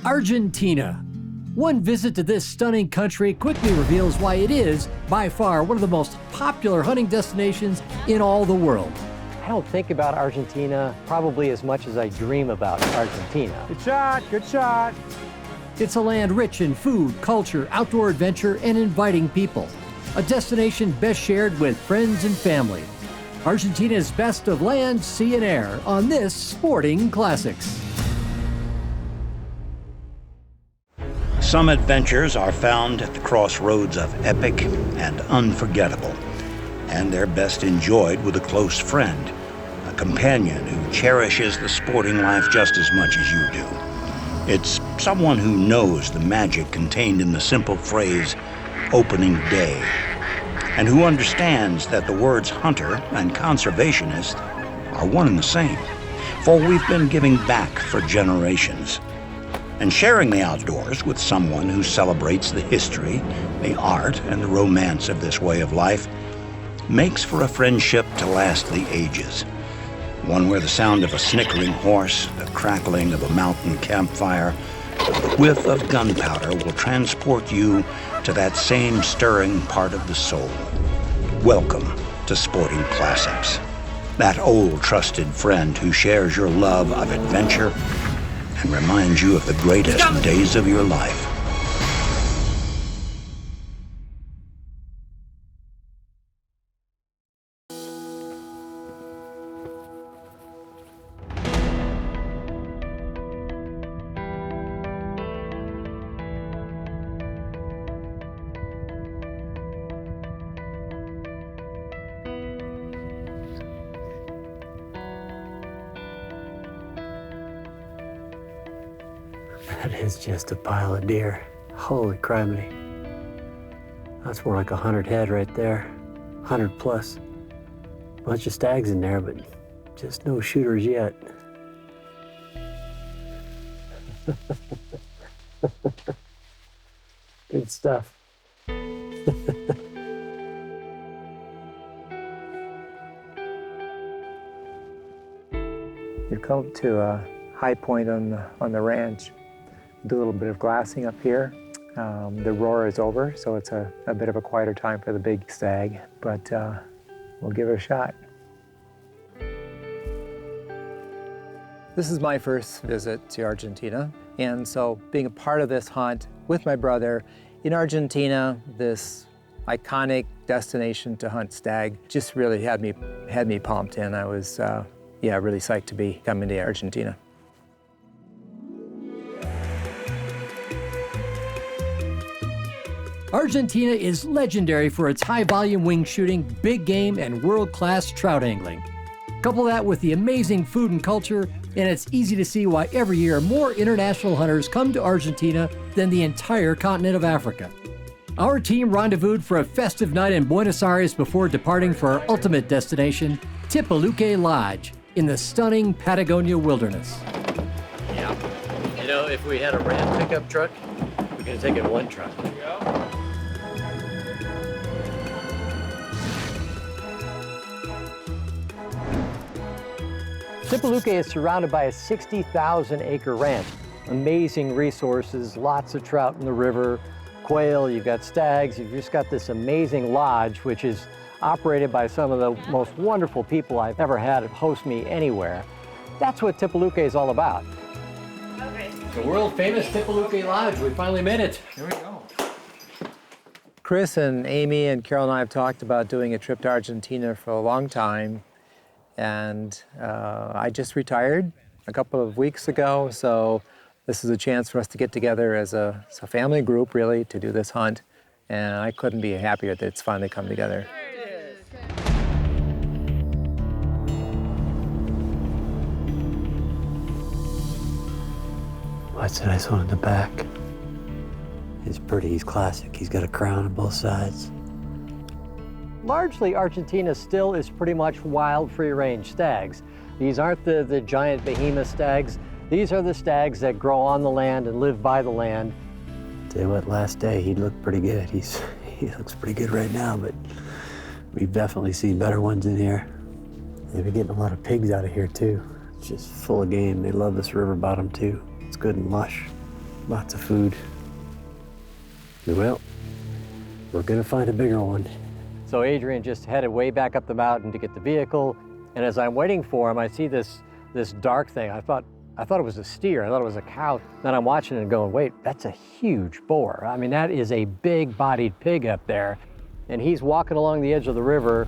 Argentina. One visit to this stunning country quickly reveals why it is, by far, one of the most popular hunting destinations in all the world. I don't think about Argentina probably as much as I dream about Argentina. Good shot, good shot. It's a land rich in food, culture, outdoor adventure, and inviting people. A destination best shared with friends and family. Argentina's best of land, sea, and air on this Sporting Classics. Some adventures are found at the crossroads of epic and unforgettable, and they're best enjoyed with a close friend, a companion who cherishes the sporting life just as much as you do. It's someone who knows the magic contained in the simple phrase, opening day, and who understands that the words hunter and conservationist are one and the same, for we've been giving back for generations. And sharing the outdoors with someone who celebrates the history, the art, and the romance of this way of life makes for a friendship to last the ages. One where the sound of a snickering horse, the crackling of a mountain campfire, the whiff of gunpowder will transport you to that same stirring part of the soul. Welcome to Sporting Classics. That old trusted friend who shares your love of adventure and reminds you of the greatest days of your life. That is just a pile of deer. Holy criminy. That's more like 100 head right there. 100 plus. Bunch of stags in there, but just no shooters yet. Good stuff. You've come to a high point on the ranch. Do a little bit of glassing up here. The roar is over, so it's a bit of a quieter time for the big stag, but we'll give it a shot. This is my first visit to Argentina, and so being a part of this hunt with my brother in Argentina, this iconic destination to hunt stag, just really had me pumped, and I was really psyched to be coming to Argentina. Argentina is legendary for its high-volume wing shooting, big game, and world-class trout angling. Couple that with the amazing food and culture, and it's easy to see why every year more international hunters come to Argentina than the entire continent of Africa. Our team rendezvoused for a festive night in Buenos Aires before departing for our ultimate destination, Tipaluque Lodge, in the stunning Patagonia wilderness. Yeah. You know, if we had a Ram pickup truck, we could have taken one truck. There we go. Tipaluque is surrounded by a 60,000-acre ranch. Amazing resources, lots of trout in the river, quail, you've got stags, you've just got this amazing lodge, which is operated by some of the most wonderful people I've ever had host me anywhere. That's what Tipaluque is all about. Okay. The world-famous Tipaluque Lodge, we finally made it. Here we go. Chris and Amy and Carol and I have talked about doing a trip to Argentina for a long time. And I just retired a couple of weeks ago, so this is a chance for us to get together as a family group, really, to do this hunt. And I couldn't be happier that it's finally come together. That's a nice one in the back. He's pretty, he's classic. He's got a crown on both sides. Largely, Argentina still is pretty much wild, free-range stags. These aren't the giant behemoth stags. These are the stags that grow on the land and live by the land. Tell you what, last day he looked pretty good. He looks pretty good right now, but we've definitely seen better ones in here. They've been getting a lot of pigs out of here too. It's just full of game. They love this river bottom too. It's good and lush. Lots of food. Well, we're gonna find a bigger one. So Adrian just headed way back up the mountain to get the vehicle, and as I'm waiting for him, I see this dark thing. I thought it was a steer. I thought it was a cow. Then I'm watching it and going, wait, that's a huge boar. I mean, that is a big-bodied pig up there, and he's walking along the edge of the river.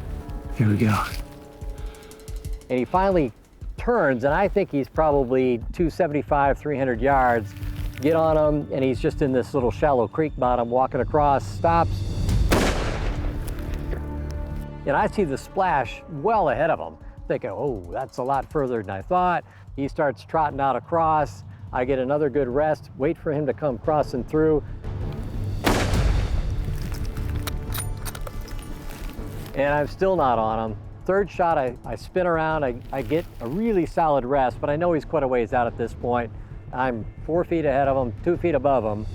Here we go. And he finally turns, and I think he's probably 275, 300 yards. Get on him, and he's just in this little shallow creek bottom, walking across, stops. And I see the splash well ahead of him, thinking, oh, that's a lot further than I thought. He starts trotting out across. I get another good rest, wait for him to come crossing through. And I'm still not on him. Third shot, I spin around, I get a really solid rest, but I know he's quite a ways out at this point. I'm 4 feet ahead of him, 2 feet above him.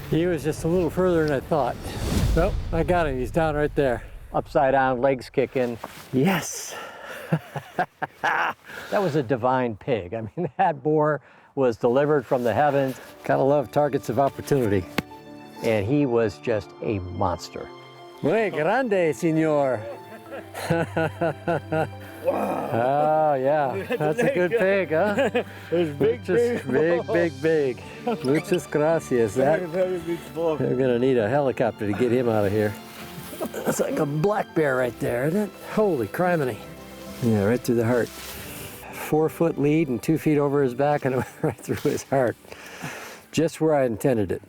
He was just a little further than I thought. Nope, I got him, he's down right there. Upside down, legs kicking. Yes! That was a divine pig. I mean, that boar was delivered from the heavens. Gotta love targets of opportunity. And he was just a monster. Muy grande, señor. Wow. Oh, yeah. That's a good pig, huh? It's Big. Muchas gracias. Very big boar. They're gonna need a helicopter to get him out of here. That's like a black bear right there, isn't it? Holy criminy. Yeah, right through the heart. 4 foot lead and 2 feet over his back and it went right through his heart. Just where I intended it.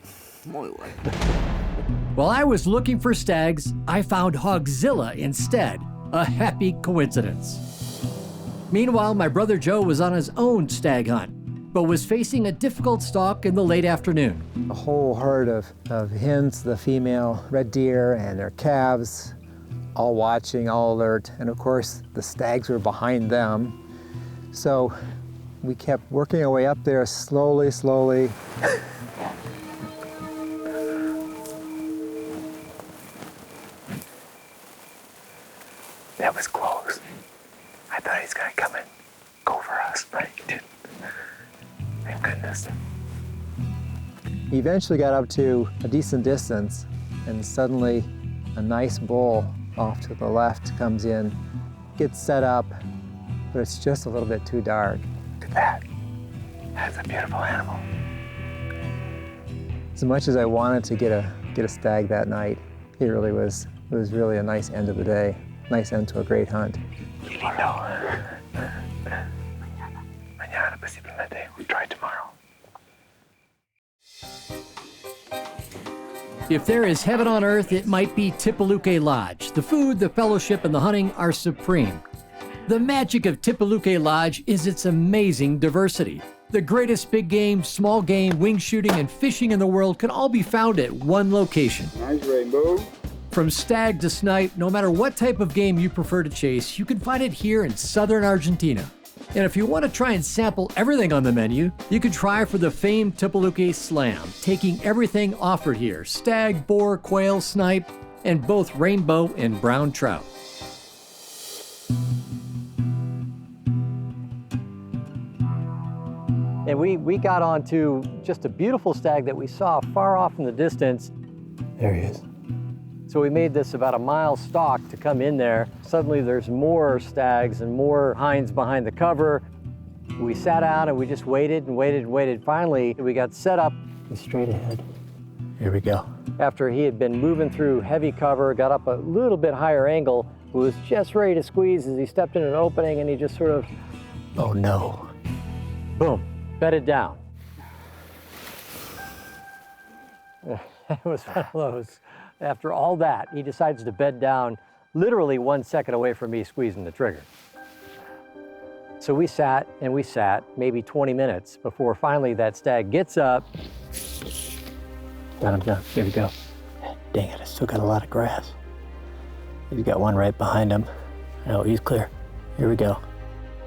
While I was looking for stags, I found Hogzilla instead. A happy coincidence. Meanwhile, my brother Joe was on his own stag hunt, but was facing a difficult stalk in the late afternoon. A whole herd of hens, the female red deer and their calves, all watching, all alert, and of course the stags were behind them. So we kept working our way up there slowly. That was close. I thought he was gonna come and go for us, but he didn't. Thank goodness. He eventually got up to a decent distance, and suddenly a nice bull off to the left comes in, gets set up, but it's just a little bit too dark. Look at that. That's a beautiful animal. As much as I wanted to get a stag that night, it was really a nice end of the day. Nice end to a great hunt. Mañana, posiblemente. We'll try tomorrow. If there is heaven on earth, it might be Tipaluque Lodge. The food, the fellowship, and the hunting are supreme. The magic of Tipaluque Lodge is its amazing diversity. The greatest big game, small game, wing shooting, and fishing in the world can all be found at one location. Nice rainbow. From stag to snipe, no matter what type of game you prefer to chase, you can find it here in southern Argentina. And if you want to try and sample everything on the menu, you can try for the famed Tipaluque Slam, taking everything offered here: stag, boar, quail, snipe, and both rainbow and brown trout. And we got onto just a beautiful stag that we saw far off in the distance. There he is. So we made this about a mile stalk to come in there. Suddenly there's more stags and more hinds behind the cover. We sat down and we just waited and waited. Finally, we got set up straight ahead. Here we go. After he had been moving through heavy cover, got up a little bit higher angle, was just ready to squeeze as he stepped in an opening, and he just sort of, Oh no. boom, bedded down. It was one of those. After all that, he decides to bed down literally 1 second away from me squeezing the trigger. So we sat and we sat maybe 20 minutes before finally that stag gets up. Got him down. Here we go. Dang it, I still got a lot of grass. He's got one right behind him. Oh, he's clear. Here we go.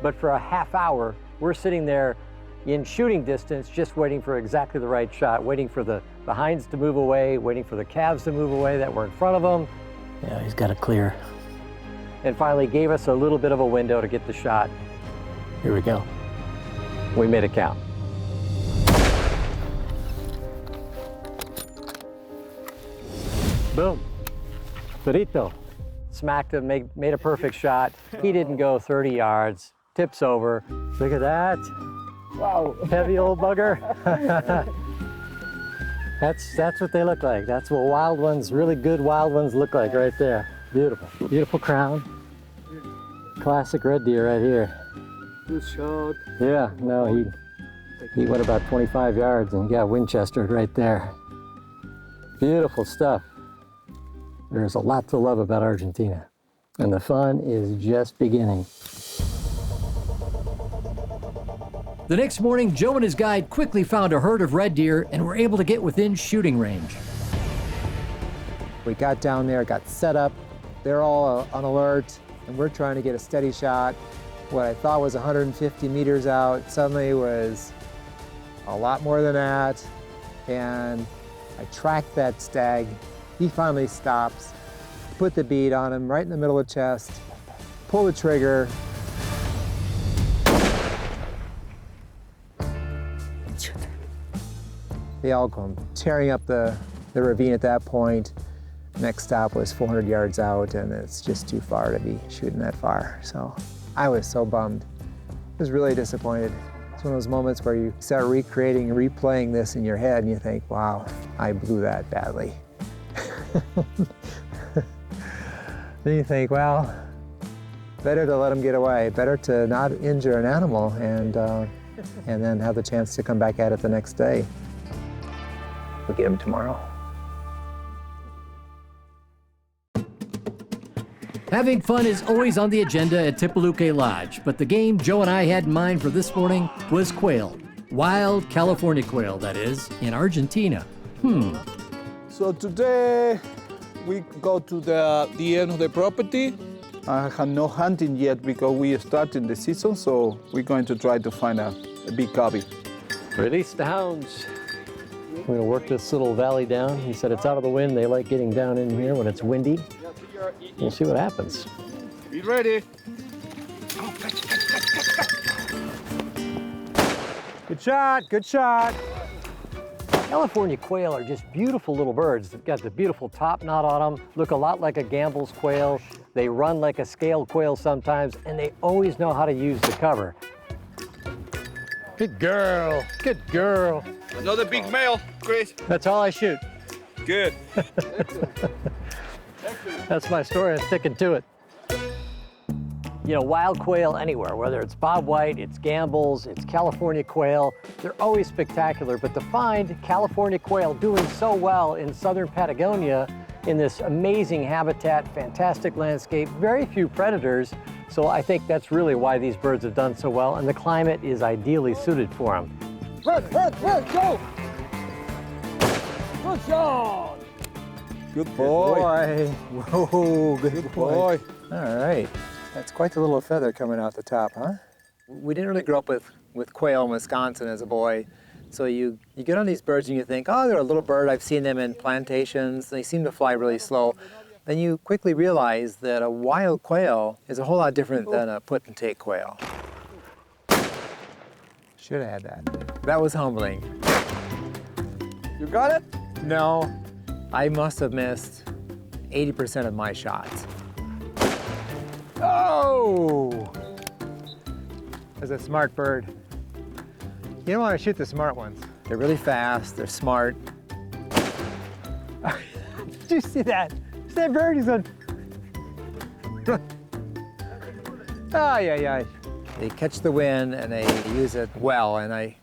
But for a half hour, we're sitting there in shooting distance, just waiting for exactly the right shot, waiting for the hinds to move away, waiting for the calves to move away that were in front of him. Yeah, he's got it clear. And finally gave us a little bit of a window to get the shot. Here we go. We made it count. Boom. Perito. Smacked him, made a perfect shot. He didn't go 30 yards. Tips over. Look at that. Wow. Heavy old bugger. That's what they look like. That's what wild ones, really good wild ones look like right there. Beautiful. Beautiful crown. Classic red deer right here. Good shot. Yeah, no, he went about 25 yards and got Winchestered right there. Beautiful stuff. There's a lot to love about Argentina, and the fun is just beginning. The next morning, Joe and his guide quickly found a herd of red deer and were able to get within shooting range. We got down there, got set up. They're all on alert, and we're trying to get a steady shot. What I thought was 150 meters out suddenly was a lot more than that. And I tracked that stag. He finally stops, put the bead on him right in the middle of the chest, pull the trigger. They all come tearing up the ravine at that point. Next stop was 400 yards out, and it's just too far to be shooting that far. So I was so bummed. I was really disappointed. It's one of those moments where you start recreating and replaying this in your head, and you think, wow, I blew that badly. Then you think, well, better to let them get away, better to not injure an animal, and then have the chance to come back at it the next day. We'll get him tomorrow. Having fun is always on the agenda at Tipaluque Lodge, but the game Joe and I had in mind for this morning was quail. Wild California quail, that is, in Argentina. So today we go to the end of the property. I have no hunting yet because we are starting the season, so we're going to try to find a big covey. Release the hounds. We're gonna work this little valley down. He said it's out of the wind. They like getting down in here when it's windy. We'll see what happens. Be ready. Good shot, good shot. California quail are just beautiful little birds. They've got the beautiful top knot on them, look a lot like a Gambel's quail. They run like a scaled quail sometimes, and they always know how to use the cover. Good girl, good girl. Another big male, Chris. That's all I shoot. Good. That's my story, I'm sticking to it. You know, wild quail anywhere, whether it's bobwhite, it's Gambel's, it's California quail, they're always spectacular, but to find California quail doing so well in southern Patagonia, in this amazing habitat, fantastic landscape, very few predators, so I think that's really why these birds have done so well, and the climate is ideally suited for them. Red, go! Good shot! Good boy. Whoa, good boy. All right. That's quite the little feather coming out the top, huh? We didn't really grow up with quail in Wisconsin as a boy. So you get on these birds and you think, oh, they're a little bird. I've seen them in plantations. They seem to fly really slow. Then you quickly realize that a wild quail is a whole lot different than a put and take quail. Should have had that. That was humbling. You got it? No, I must have missed 80% of my shots. Oh! That's a smart bird. You don't want to shoot the smart ones. They're really fast, they're smart. Did you see that? See that bird? He's going. Yeah. They catch the wind and they use it well, and I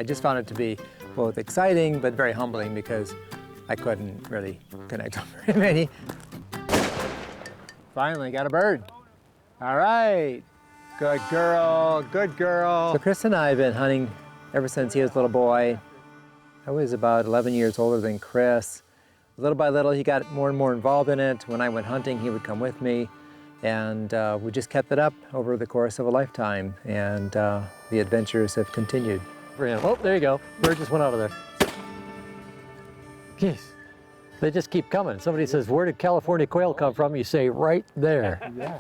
just found it to be both exciting but very humbling because I couldn't really connect on very many. Finally, got a bird. All right, good girl, good girl. So Chris and I have been hunting ever since he was a little boy. I was about 11 years older than Chris. Little by little, he got more and more involved in it. When I went hunting, he would come with me, and we just kept it up over the course of a lifetime, and the adventures have continued. Oh, there you go. Bird just went out of there. Jeez. They just keep coming. Somebody says, where did California quail come from? You say, right there. Yeah.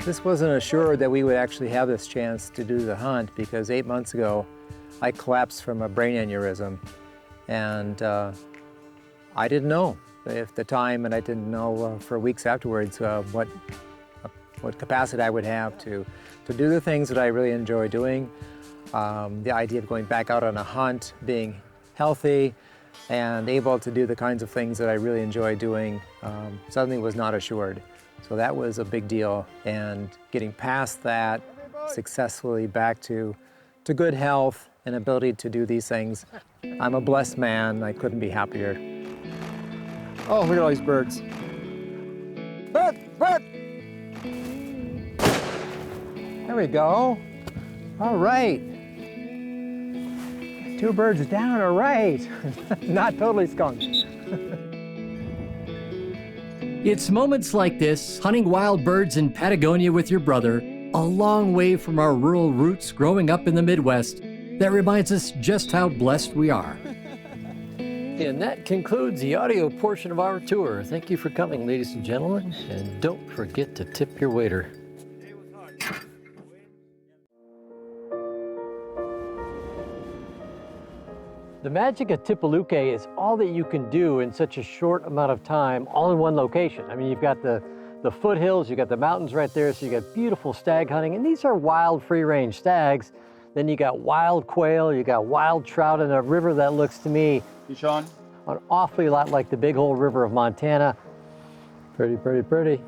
This wasn't assured that we would actually have this chance to do the hunt because 8 months ago, I collapsed from a brain aneurysm. And I didn't know at the time, and I didn't know for weeks afterwards what capacity I would have to do the things that I really enjoy doing. The idea of going back out on a hunt, being healthy, and able to do the kinds of things that I really enjoy doing suddenly was not assured. So that was a big deal, and getting past that successfully back to good health and ability to do these things. I'm a blessed man. I couldn't be happier. Oh, look at all these birds. Bird, bird! There we go. All right. 2 birds down, all right. Not totally skunked. It's moments like this, hunting wild birds in Patagonia with your brother, a long way from our rural roots growing up in the Midwest, that reminds us just how blessed we are. And that concludes the audio portion of our tour. Thank you for coming, ladies and gentlemen, and don't forget to tip your waiter. The magic of Tipaluque is all that you can do in such a short amount of time, all in one location. I mean, you've got the foothills, you've got the mountains right there, so you got beautiful stag hunting, and these are wild free-range stags. Then you got wild quail, you got wild trout in a river that looks to me Sean? an awfully lot like the Big Hole River of Montana. Pretty, pretty, pretty.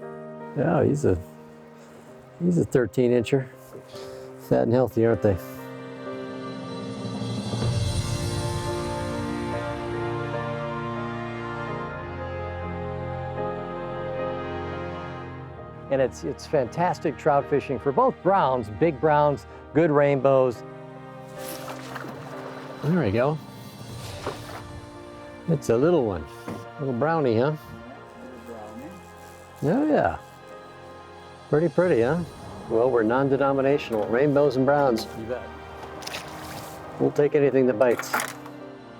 Yeah, he's a 13-incher. Fat and healthy, aren't they? And it's fantastic trout fishing for both browns, big browns, good rainbows. There we go. It's a little one, little brownie, huh? Oh yeah, pretty pretty, huh? Well, we're non-denominational, rainbows and browns. You bet. We'll take anything that bites.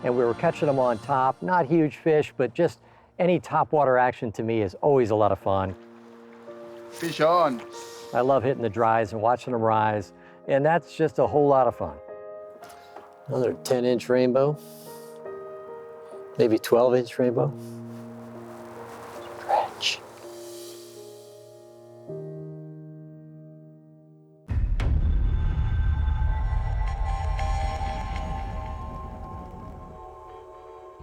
And we were catching them on top, not huge fish, but just any topwater action to me is always a lot of fun. Fish on. I love hitting the dries and watching them rise, and that's just a whole lot of fun. Another 10-inch rainbow, maybe 12-inch rainbow. Stretch.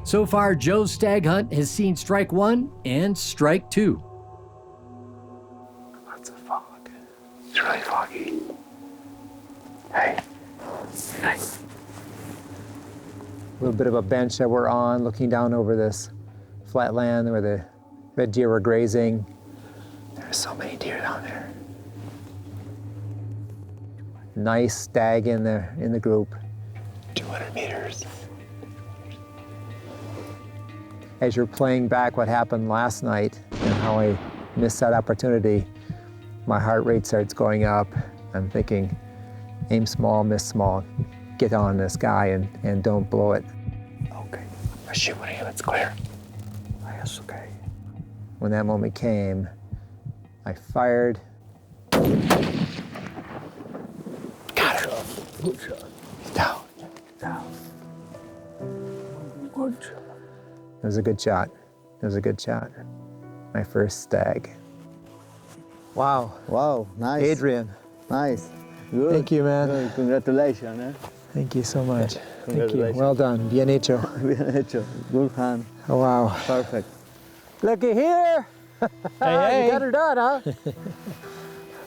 So far, Joe's stag hunt has seen strike 1 and strike 2. Lots of fog. It's really foggy. Hey. Hey. A little bit of a bench that we're on, looking down over this flat land where the red deer were grazing. There's so many deer down there. Nice stag in the group. 200 meters. As you're playing back what happened last night and how I missed that opportunity, my heart rate starts going up. I'm thinking, aim small, miss small. Get on this guy and don't blow it. Okay. I shoot when it's clear. Yes, okay. When that moment came, I fired. Got it. Down. Down. Good. It was a good shot. It was a good shot. My first stag. Wow. Wow, nice. Adrian. Nice. Good. Thank you, man. Good. Congratulations. Eh? Thank you so much. Thank you. Congratulations. Well done. Bien hecho. Bien hecho. Good hand. Oh, wow. Perfect. Looky here. Hey. You got her done, huh?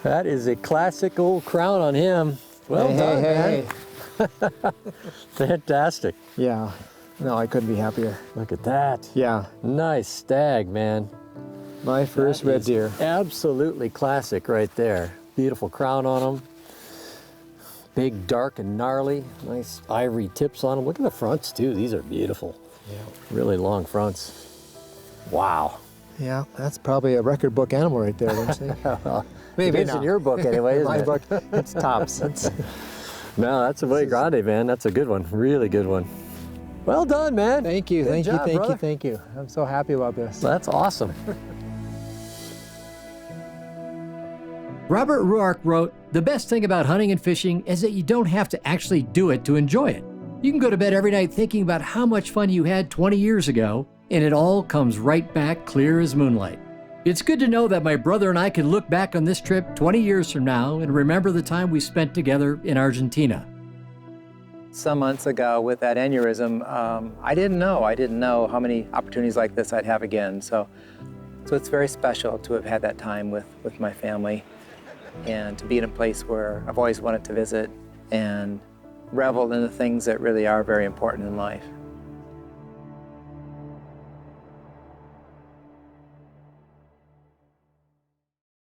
That is a classic old crown on him. Well done, man. Fantastic. Yeah. No, I couldn't be happier. Look at that. Yeah. Nice stag, man. My first red deer. Absolutely classic right there. Beautiful crown on him. Big, dark, and gnarly. Nice ivory tips on them. Look at the fronts, too. These are beautiful. Yeah. Really long fronts. Wow. Yeah, that's probably a record book animal right there, don't you think? Maybe it's in your book anyway, isn't My it? book, it's tops. No, that's a way grande, man. That's a good one. Really good one. Well done, man. Thank you, Good thank job, you, thank brother. you, thank you. I'm so happy about this. That's awesome. Robert Ruark wrote, "The best thing about hunting and fishing is that you don't have to actually do it to enjoy it. You can go to bed every night thinking about how much fun you had 20 years ago, and it all comes right back clear as moonlight." It's good to know that my brother and I can look back on this trip 20 years from now and remember the time we spent together in Argentina. Some months ago with that aneurysm, I didn't know how many opportunities like this I'd have again. So it's very special to have had that time with my family and to be in a place where I've always wanted to visit and revel in the things that really are very important in life.